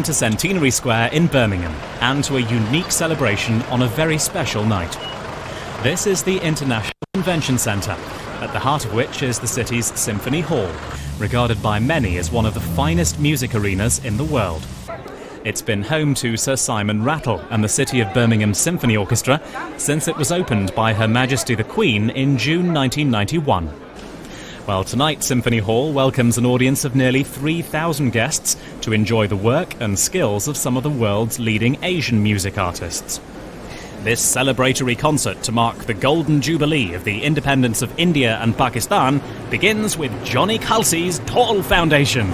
to Centenary Square in Birmingham and to a unique celebration on a very special night. This is the International Convention Centre, at the heart of which is the city's Symphony Hall, regarded by many as one of the finest music arenas in the world. It's been home to Sir Simon Rattle and the City of Birmingham Symphony Orchestra since it was opened by Her Majesty the Queen in June 1991. Well, tonight Symphony Hall welcomes an audience of nearly 3,000 guests to enjoy the work and skills of some of the world's leading Asian music artists. This celebratory concert to mark the Golden Jubilee of the independence of India and Pakistan begins with Johnny Khalsi's Tall Foundation.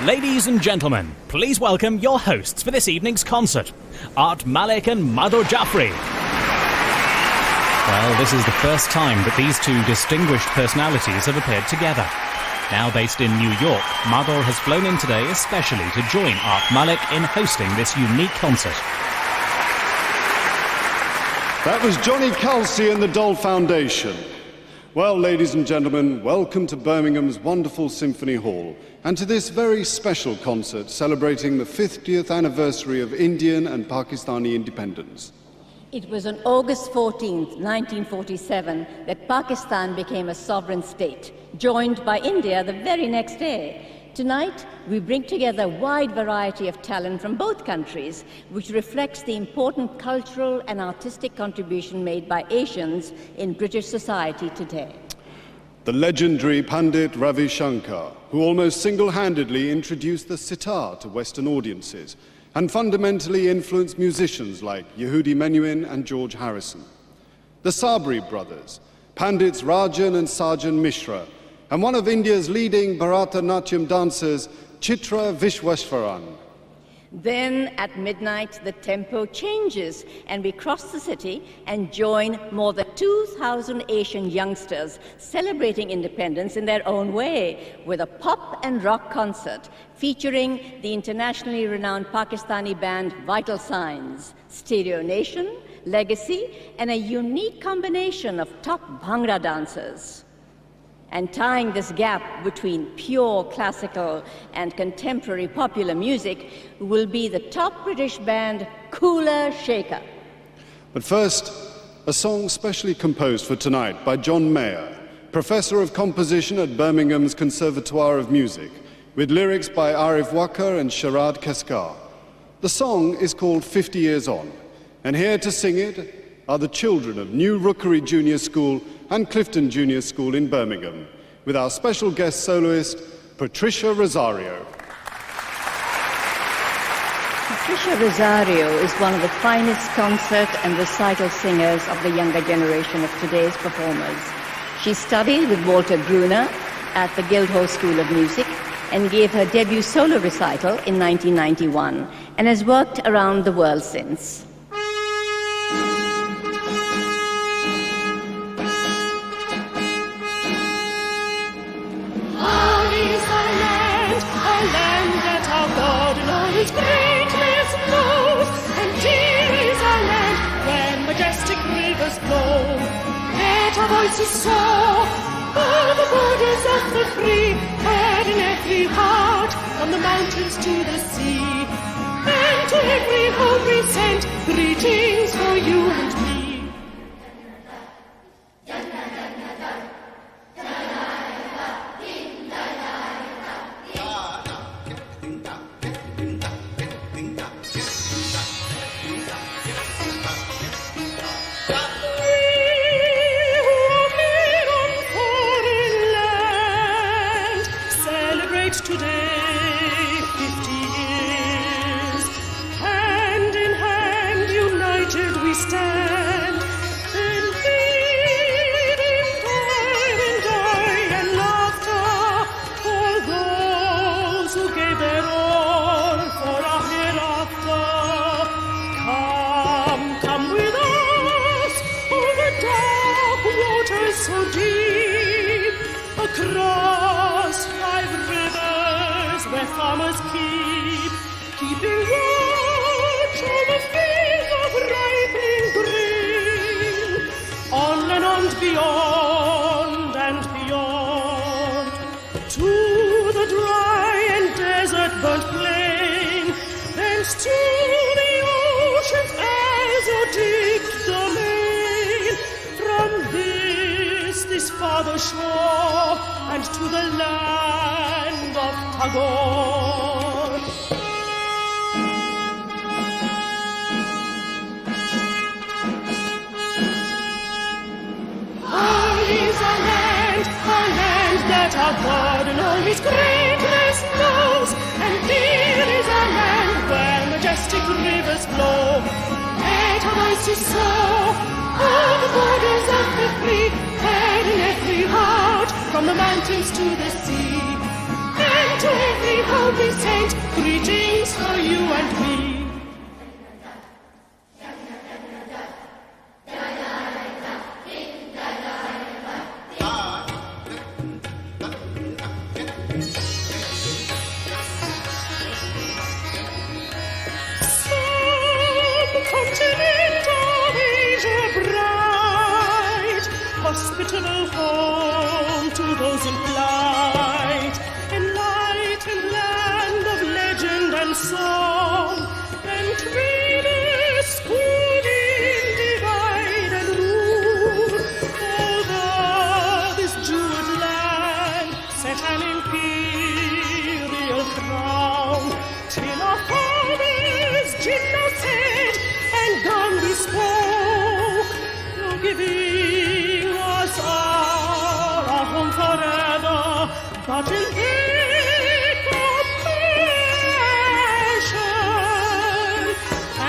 Ladies and gentlemen, please welcome your hosts for this evening's concert, Art Malik and Madhur Jaffrey. Well, this is the first time that these two distinguished personalities have appeared together. Now based in New York, Madhur has flown in today especially to join Art Malik in hosting this unique concert. That was Johnny Khalsi and the Dole Foundation. Well, ladies and gentlemen, welcome to Birmingham's wonderful Symphony Hall and to this very special concert celebrating the 50th anniversary of Indian and Pakistani independence. It was on August 14th, 1947, that Pakistan became a sovereign state, joined by India the very next day. Tonight, we bring together a wide variety of talent from both countries, which reflects the important cultural and artistic contribution made by Asians in British society today. The legendary Pandit Ravi Shankar, who almost single-handedly introduced the sitar to Western audiences and fundamentally influenced musicians like Yehudi Menuhin and George Harrison. The Sabri brothers, Pandits Rajan and Sajan Mishra, and one of India's leading Bharatanatyam dancers, Chitra Vishwaswaran. Then, at midnight, the tempo changes, and we cross the city and join more than 2,000 Asian youngsters celebrating independence in their own way with a pop and rock concert featuring the internationally renowned Pakistani band Vital Signs, Stereo Nation, Legacy, and a unique combination of top Bhangra dancers. And tying this gap between pure classical and contemporary popular music will be the top British band Cooler Shaker. But first, a song specially composed for tonight by John Mayer, Professor of Composition at Birmingham's Conservatoire of Music, with lyrics by Arif Wakar and Sharad Keskar. The song is called 50 Years On, and here to sing it are the children of New Rookery Junior School and Clifton Junior School in Birmingham, with our special guest soloist, Patricia Rosario. Patricia Rosario is one of the finest concert and recital singers of the younger generation of today's performers. She studied with Walter Gruner at the Guildhall School of Music and gave her debut solo recital in 1991 and has worked around the world since. Its greatness knows, and dear is our land where majestic rivers flow. Let our voices soar o'er the borders of the free, heard in every heart, from the mountains to the sea. And to every home we send greetings for you and me. Today, 50 years, hand in hand, united we stand, in need, in joy and laughter, for those who gave their all for our hereafter. Come with us over dark waters so deep, across 5 rivers where farmers keeping watch over fields of ripening grain, on and beyond and beyond, to the dry and desert burnt plain, thence to the ocean's azure-deep domain, from this farther shore, and to the land of Tagore. Ours is a land that our God in all his greatness knows, and dear is a land where majestic rivers flow. Let our voices soar o'er the borders of the free, heard in every heart, from the mountains to the sea. And to every home we send greetings for you and me. Some continent of Asia bright, hospitable home to those in flight, enlightened land of legend and song, and traders schooled in but in thick of passion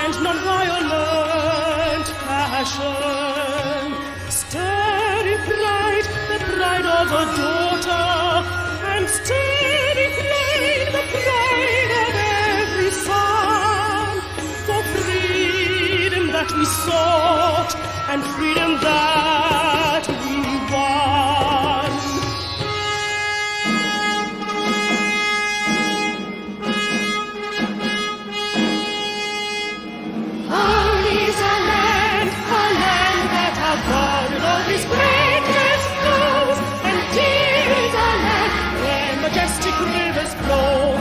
and non-violent passion. Sturdy pride, the pride of a daughter, and sturdy pride, the pride of every son. For freedom that we sought, and freedom that we won. Holy is our land that our God in all His greatness knows, and dear is our land where majestic rivers flow.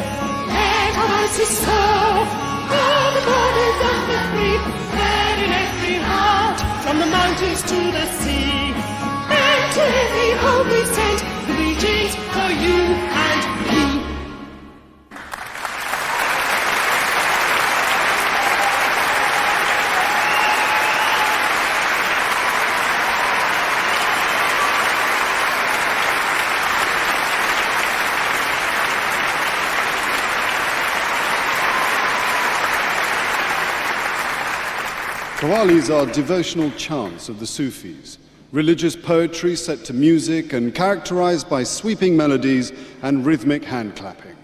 Let our voices soar, all the borders of the free, there in every heart, from the mountains to the sea. And to every home we send greetings for you and me. Qawwalis are devotional chants of the Sufis, religious poetry set to music and characterized by sweeping melodies and rhythmic hand clapping.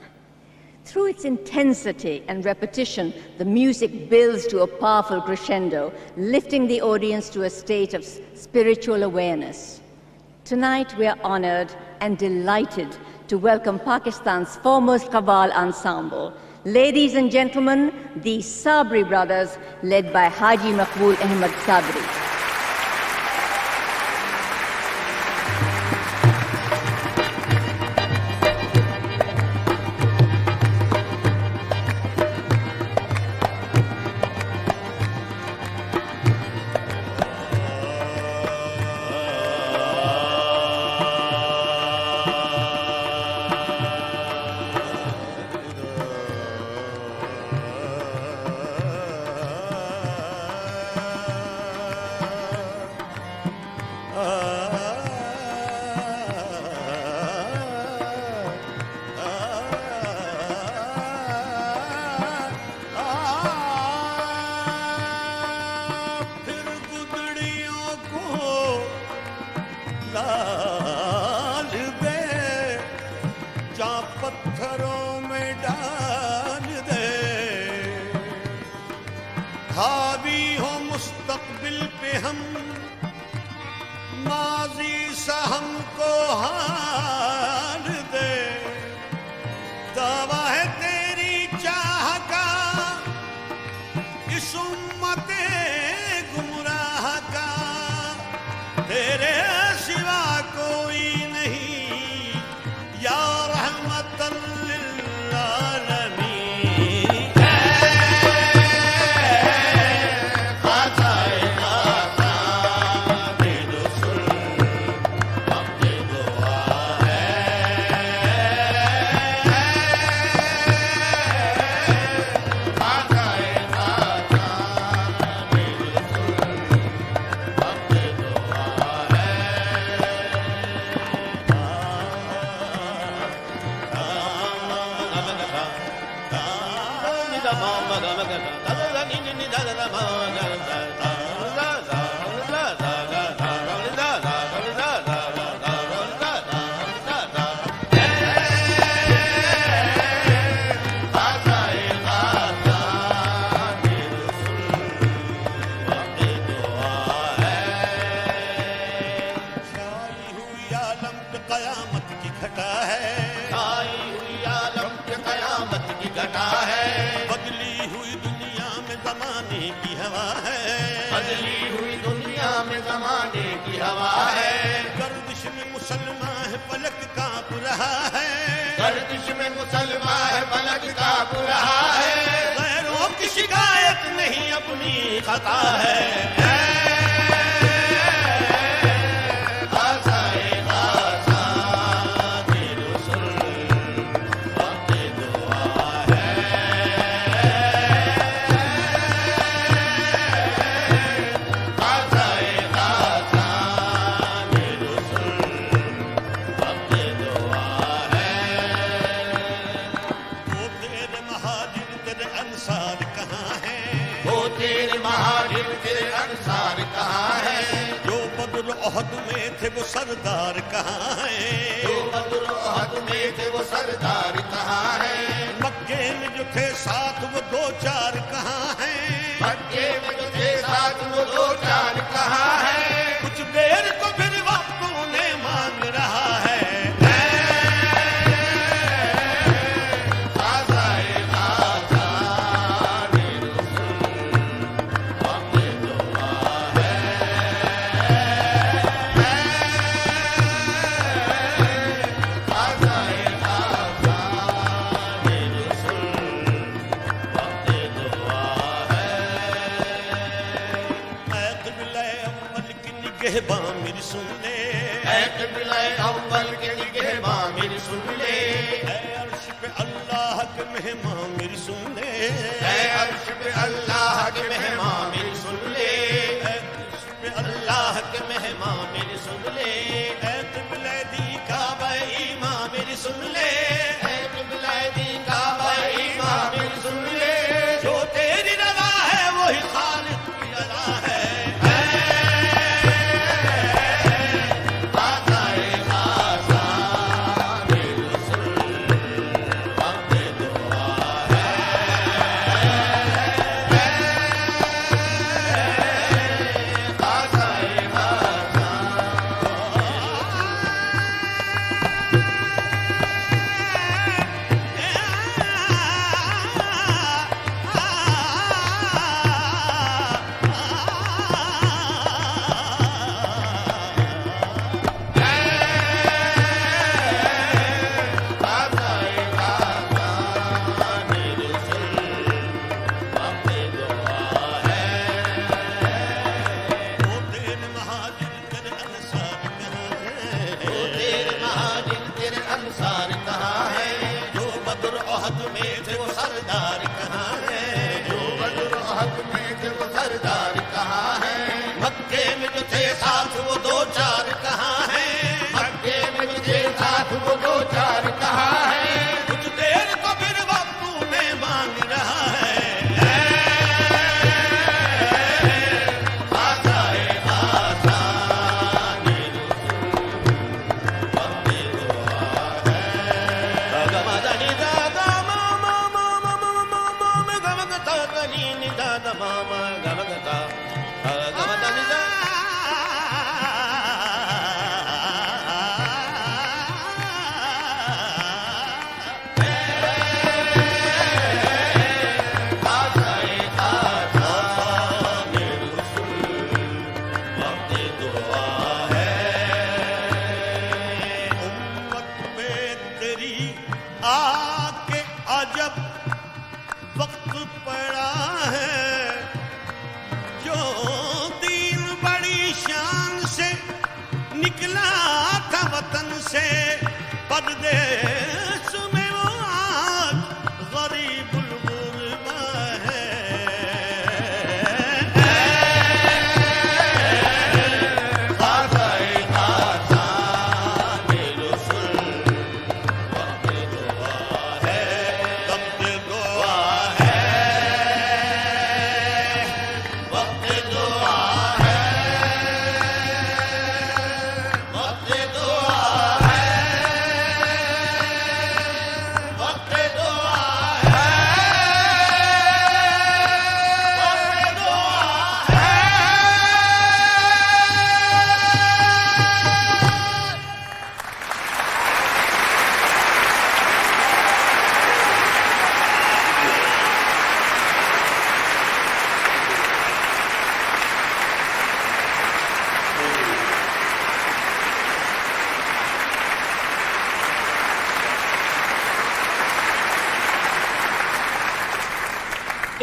Through its intensity and repetition, the music builds to a powerful crescendo, lifting the audience to a state of spiritual awareness. Tonight we are honored and delighted to welcome Pakistan's foremost Qawwal ensemble. Ladies and gentlemen, the Sabri brothers, led by Haji MAQBOOL Sabri. हावी हो मुस्तकबिल पे हम माजी सा हमको हार दे दावा है तेरी चाह का इस उम्मते गुमराह का तेरे सिवा कोई नहीं या रहमतल लिल आलमीन गर्दिश में मुसलमान है पलक कांप रहा है गैरों की शिकायत नहीं अपनी खता है है थे वो सरदार कहाँ हैं? जो बदर ओहद में थे वो सरदार कहाँ हैं? मक्के में जो थे साथ वो दो चार कहाँ हैं? मक्के में जो थे साथ वो दो चार कहाँ हैं? कुछ देर को फिर वक्त उन्हें मांग रहा है। मेरी सुन ले, क़िबला अव्वल के निगहबान मेरी सुन ले, ऐ अर्श पे अल्लाह के मेहमान मेरी सुन ले, ऐ अर्श पे अल्लाह के मेहमान मेरी सुन ले, ऐ अर्श पे अल्लाह के मेहमान मेरी सुन ले, ऐ क़िबला दी काबा ईमान मेरी सुन ले, ऐ क़िबला दी काबा ईमान मेरी सुन ले, जो तेरी रज़ा है वही खालिक की रज़ा है।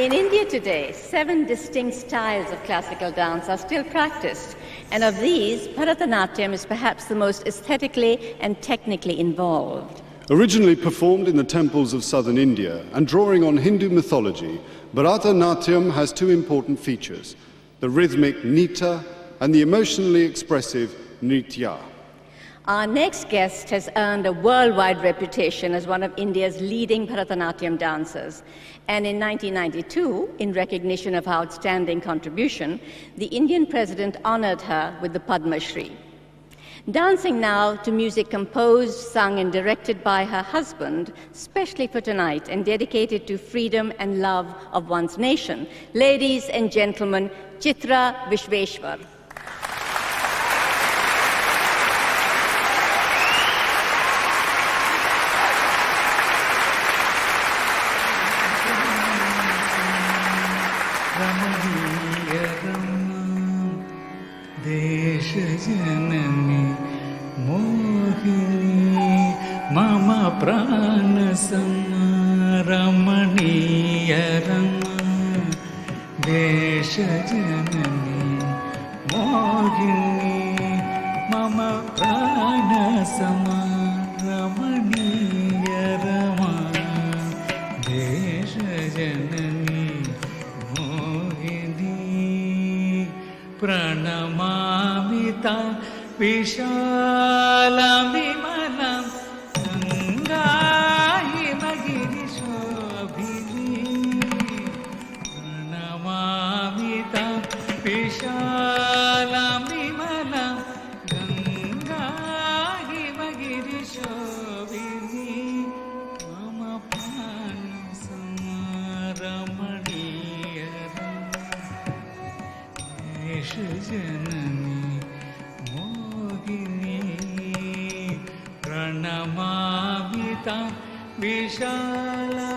In India today, 7 distinct styles of classical dance are still practiced, and of these, Bharatanatyam is perhaps the most aesthetically and technically involved. Originally performed in the temples of southern India and drawing on Hindu mythology, Bharatanatyam has 2 important features: the rhythmic nita and the emotionally expressive nritya. Our next guest has earned a worldwide reputation as one of India's leading Bharatanatyam dancers. And in 1992, in recognition of her outstanding contribution, the Indian president honored her with the Padma Shri. Dancing now to music composed, sung and directed by her husband, specially for tonight and dedicated to freedom and love of one's nation. Ladies and gentlemen, Chitra Vishveshwar. जननी मोहिनी मम प्राण रमणीय रमा देश जननी मोहिनी मम प्राण रमणीय रमा देश जननी मोहिनी प्रणमामि तां विशालं विमलं गङ्गा हिमगिरिशोभिनी प्रणमामि तां विशालं विमलं गङ्गा हिमगिरिशोभिनी मम प्राणसमरमणीय देश जननी प्रणमामि तां विशाला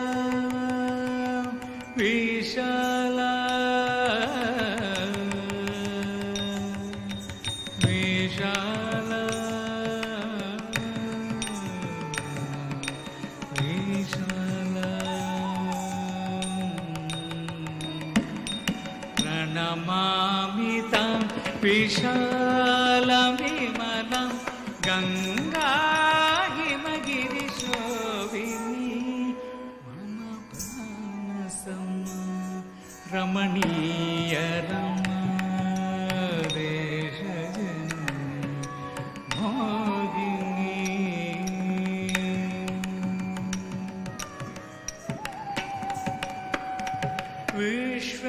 विशाला विशाला विशाला प्रणमामि तां विशालं विमलं गङ्गा रमणीय रमा देश जननी मोहिनी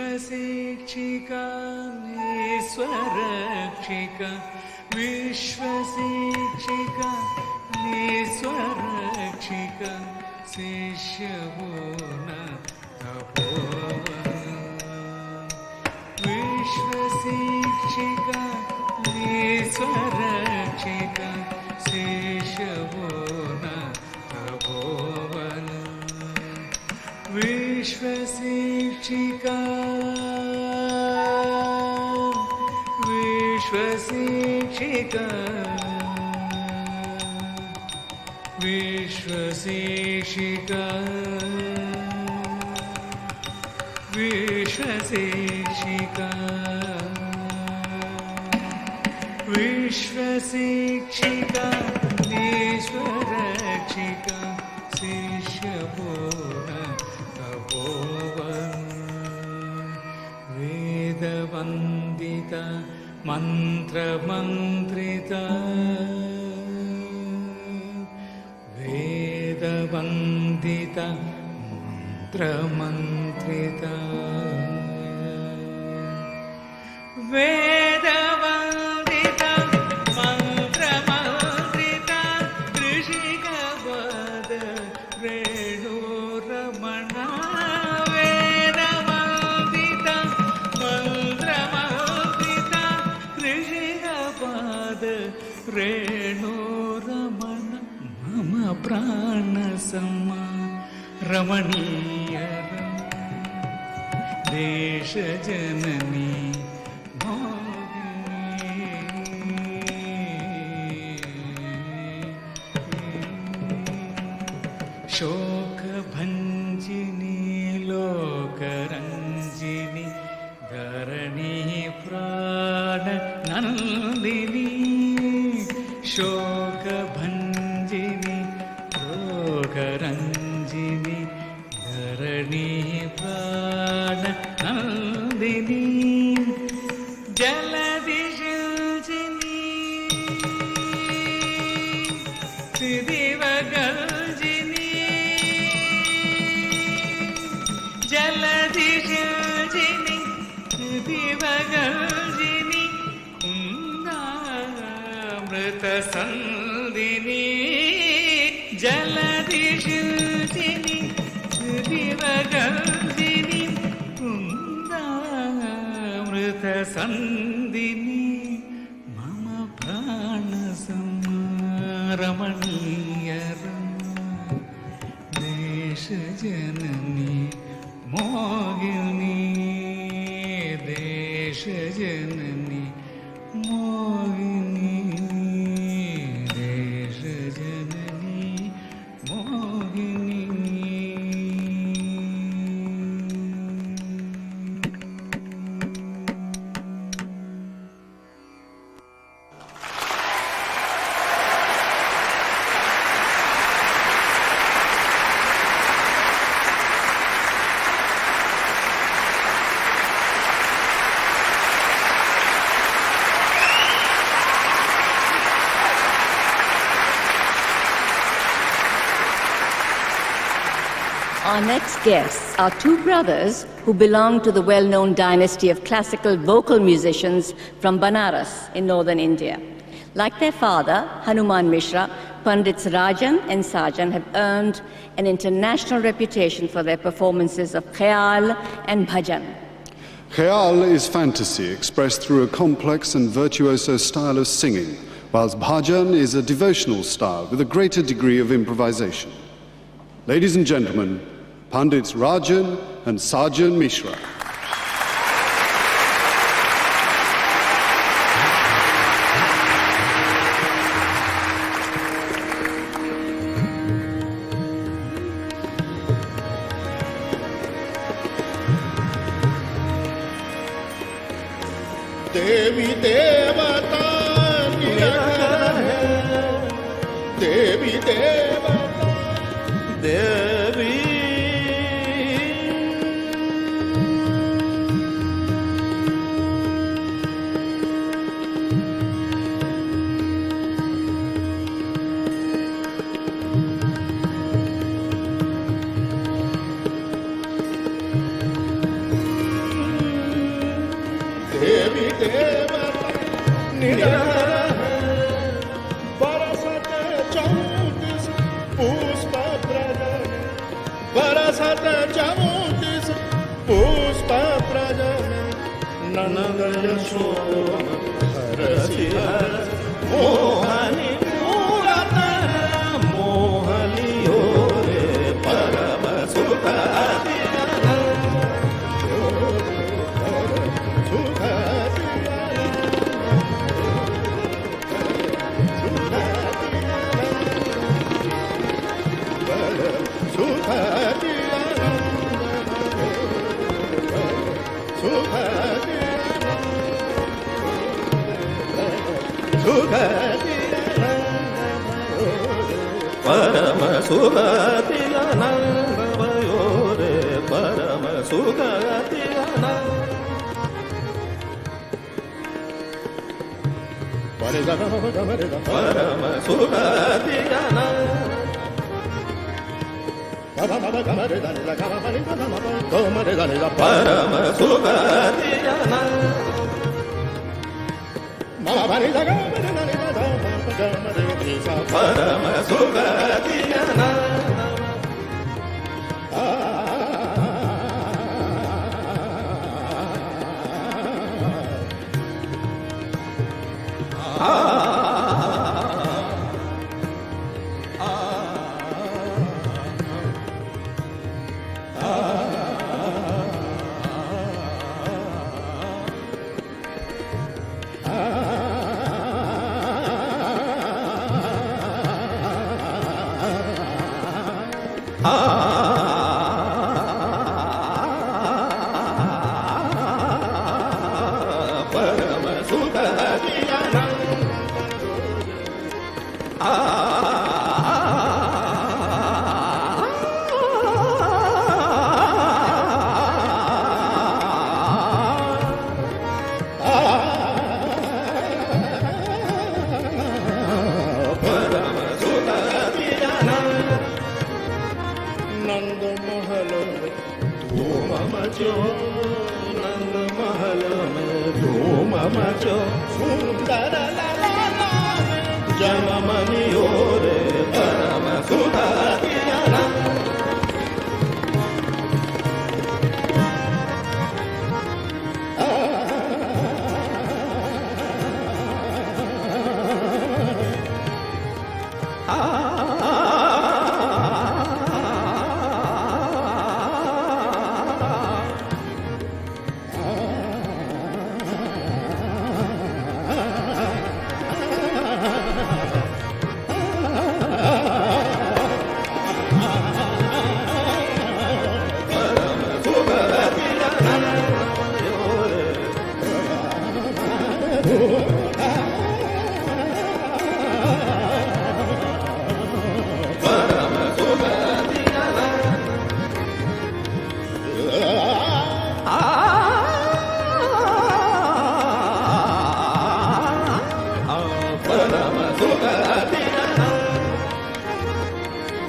विश्वशिक्षिका स्वरक्षिका विश्वशिक्षिका स्वरक्षिका शिष्यभुवन तपोवन विश्वशिक्षिका स्वरक्षिका शिष्यभुवन तपोवन विश्वशिक्षिका विश्वशिक्षिका विश्वशिक्षिका विश्वशिक्षिका विश्वशिक्षिका स्वरक्षिका शिष्यभुवन तपोवन वेदवन्दिता मन्त्रमन्त्रिता वेदवन्दिता मन्त्रमन्त्रिता वेदवन्दिता मन्त्रमन्त्रिता ऋषिकवद रेणुरमणा वेदवन्दिता मन्त्रमन्त्रिता ऋषिकवद रेणुरमण मम प्राणसमा रमणीय देश जननी शोकभञ्जिनी लोकरञ्जिनी धरणी प्राणनन्दिनी शोकभञ्जिनी लोकरञ्जिनी धरणी प्राणनन्दिनी जलदिशुचिनी दिवगर्जिनी जलदिशुचिनी दिवगर्जिनी कुन्दामृत संदिनी जलदिशुचिनी दिवगंधिनी कुन्दामृत संदिनी मम प्राण रमणीयरम देश जननी मोगिनी देश जननी मोगिनी देश जननी मोगिनी Our next guests are two brothers who belong to the well-known dynasty of classical vocal musicians from Banaras in northern India. Like their father, Hanuman Mishra, Pandits Rajan and Sajan have earned an international reputation for their performances of khayal and bhajan. Khayal is fantasy expressed through a complex and virtuoso style of singing, whilst bhajan is a devotional style with a greater degree of improvisation. Ladies and gentlemen, Pandits Rajan and Sajan Mishra. देवी देवता निरंतर है देवी देवता देवी देवी देवता निरंतर है बरसत 34 पुष्प प्रजन बरसत 34 पुष्प प्रजन नंद यशोद हरसि हरस मोहनी मूरत मोहलियो रे परम सुख परम सुगतिलानंद भयो रे परम सुगतिलानंद परम सुगतिलानंद परम सुगतिलानंद परम सुगतिलानंद नंद महल में धूम मचो सुंदर लाला ಜನಮನಿಯೋರೆ ಪರಮ ಸುಧಾರಿಯನ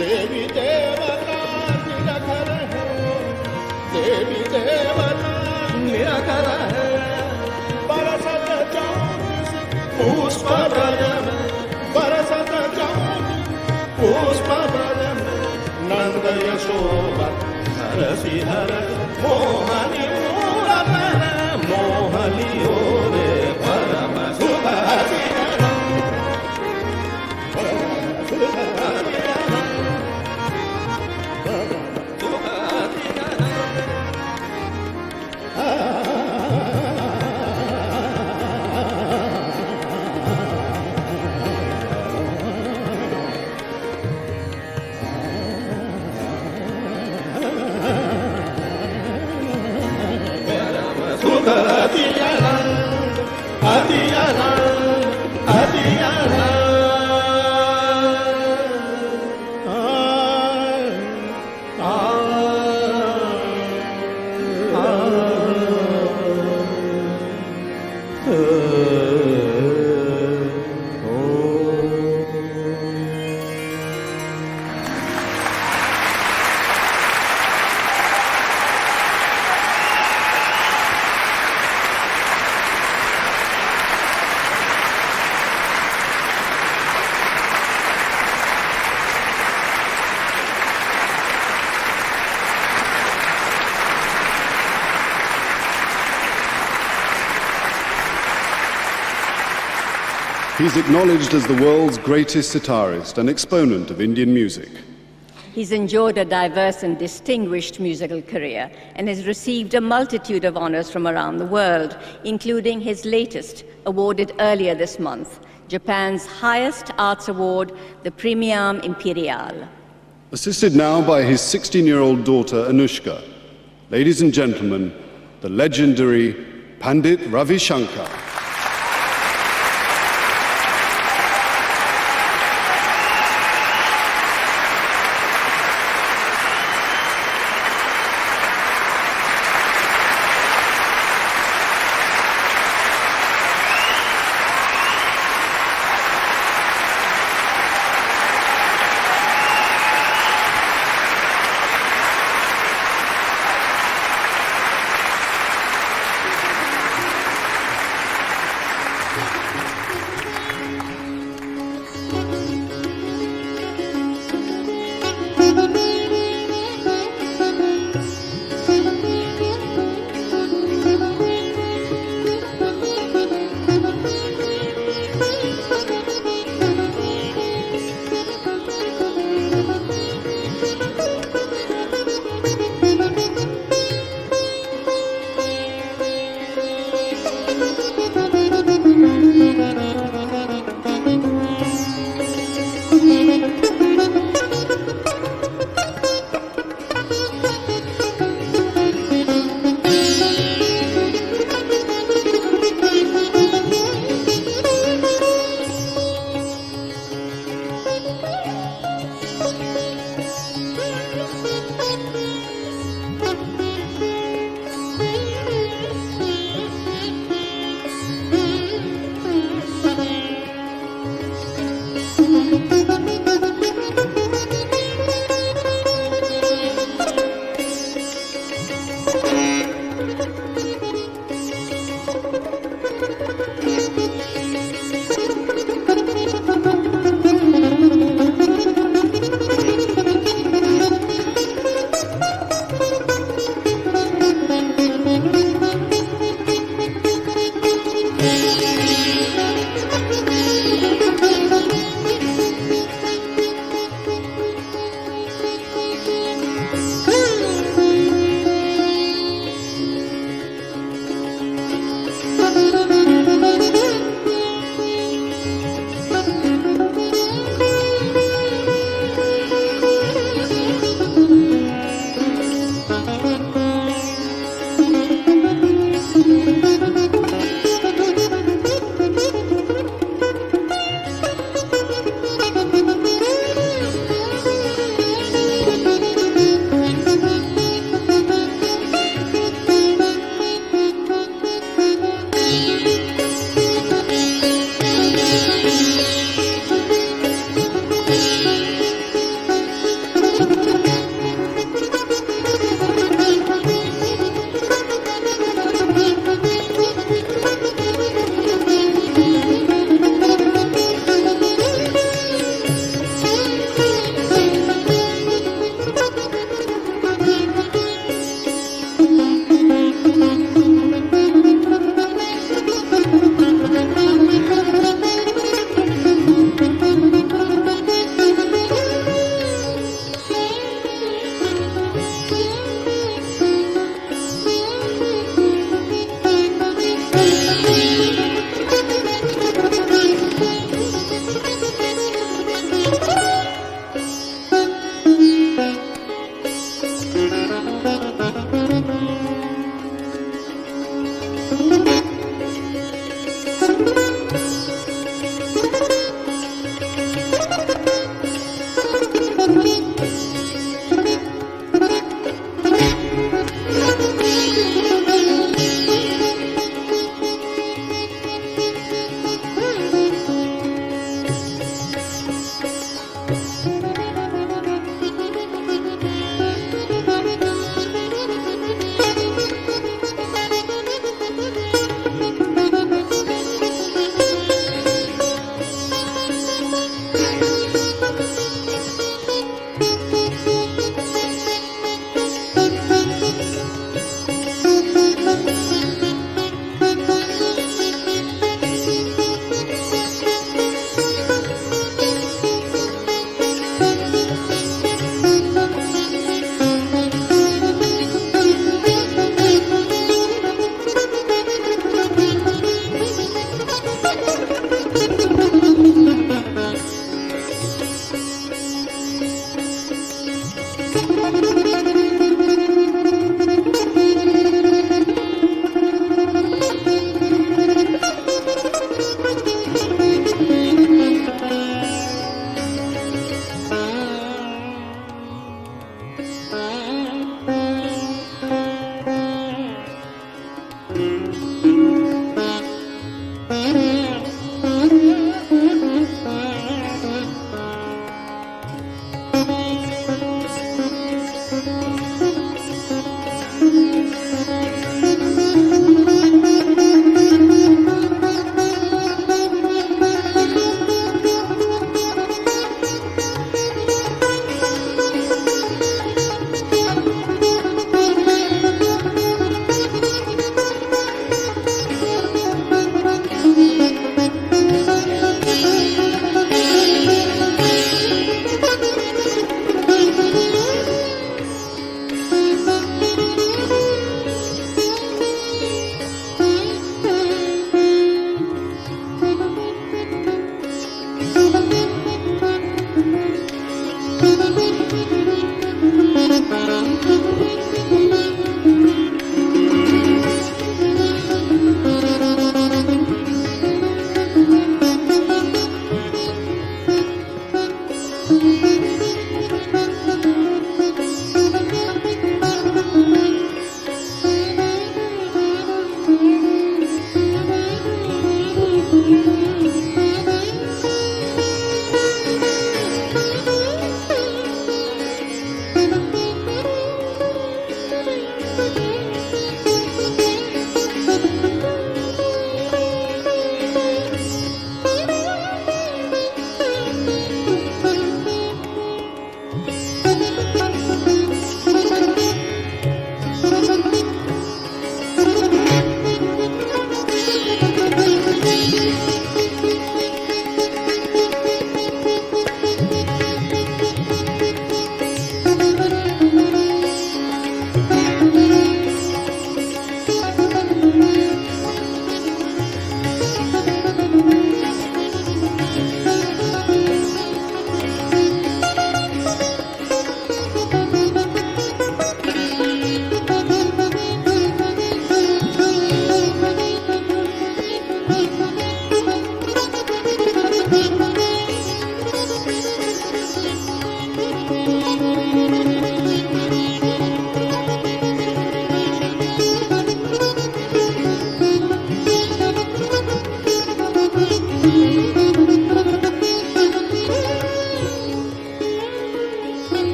देवी देवता निराकर है देवी देवता निराकर है बरसत चौबीस पुष्प ब्रजम बरसत चौबीस पुष्प ब्रजम नंद यशोदा हरसि हर मोहनी मूलपन मोहलियो रे परम सुधारी He's acknowledged as the world's greatest sitarist and exponent of Indian music. He's enjoyed a diverse and distinguished musical career and has received a multitude of honors from around the world, including his latest, awarded earlier this month, Japan's highest arts award, the Premium Imperial. Assisted now by his 16-year-old daughter, Anushka. Ladies and gentlemen, the legendary Pandit Ravi Shankar.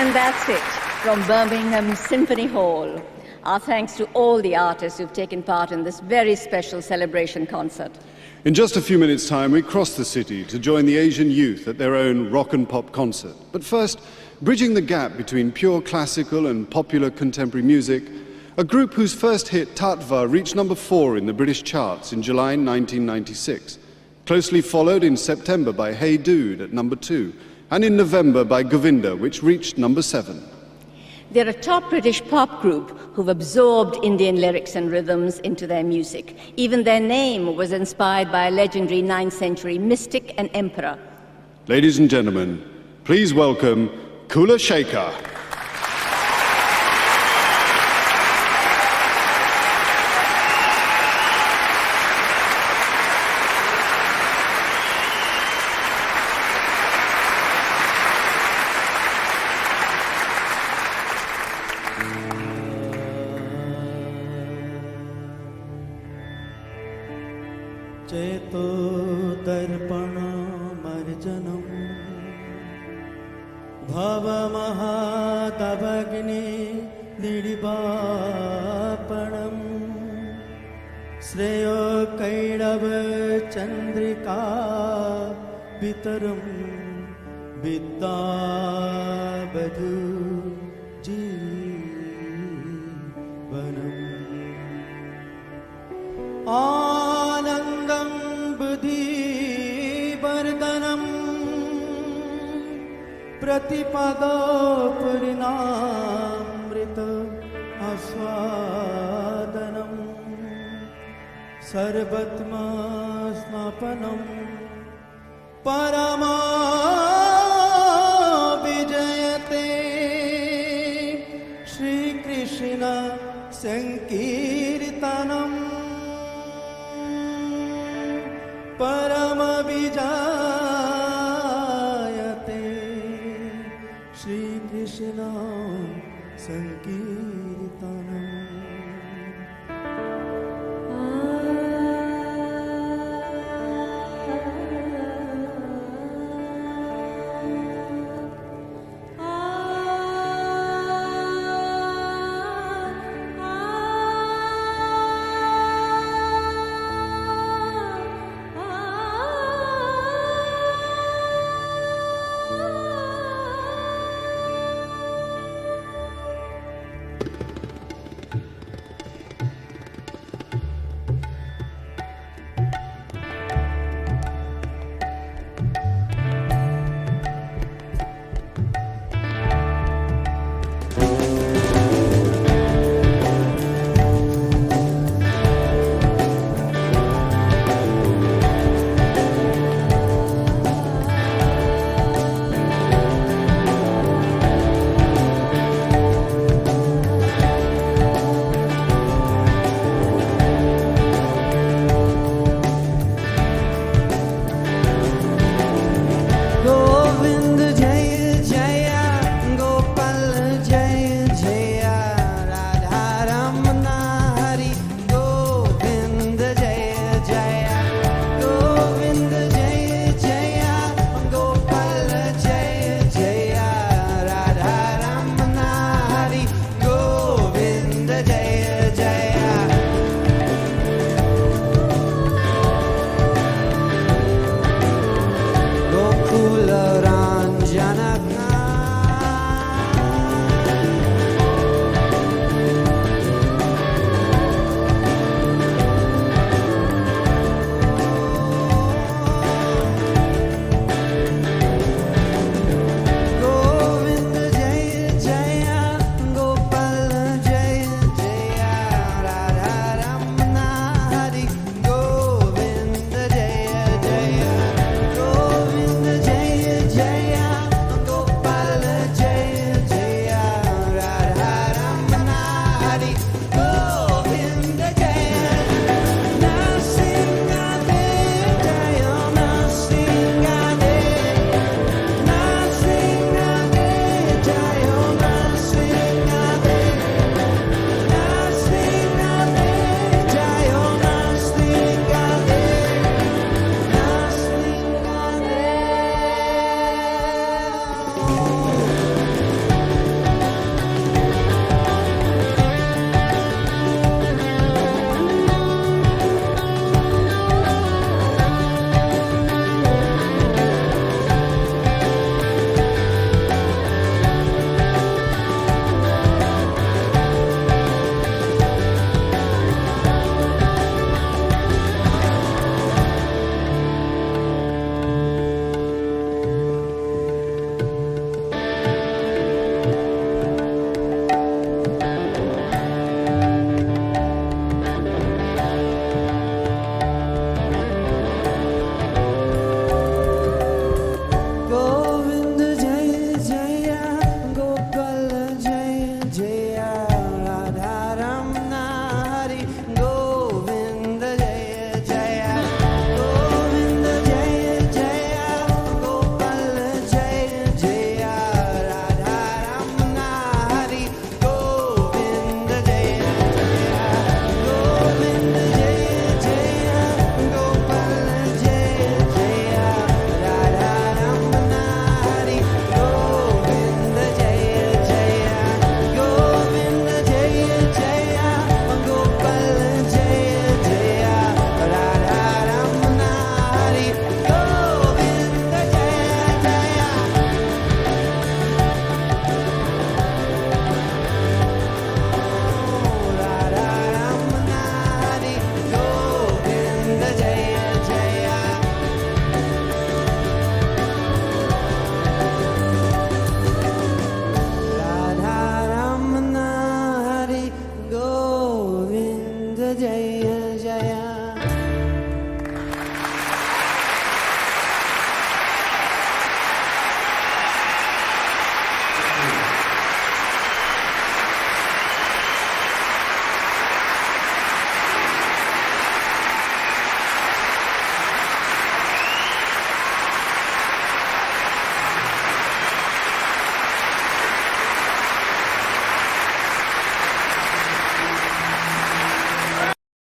And that's it from Birmingham Symphony Hall. Our thanks to all the artists who've taken part in this very special celebration concert. In just a few minutes' time, we cross the city to join the Asian youth at their own rock and pop concert. But first, bridging the gap between pure classical and popular contemporary music, a group whose first hit, Tatva, reached number 4 in the British charts in July 1996, closely followed in September by Hey Dude at number 2, and in November by Govinda, which reached number 7. They're a top British pop group who've absorbed Indian lyrics and rhythms into their music. Even their name was inspired by a legendary 9th century mystic and emperor. Ladies and gentlemen, please welcome Kula Shaker. चेतो दर्पण मर्जनम भव महातभग्नि निर्वापणम श्रेयो कैरव चंद्रिका वितरम विद्यावधू जीवनम आनंदम बुद्धिवर्धनम प्रतिपदो पूर्णामृत आस्वादनम सर्वत्म स्नापनम परमा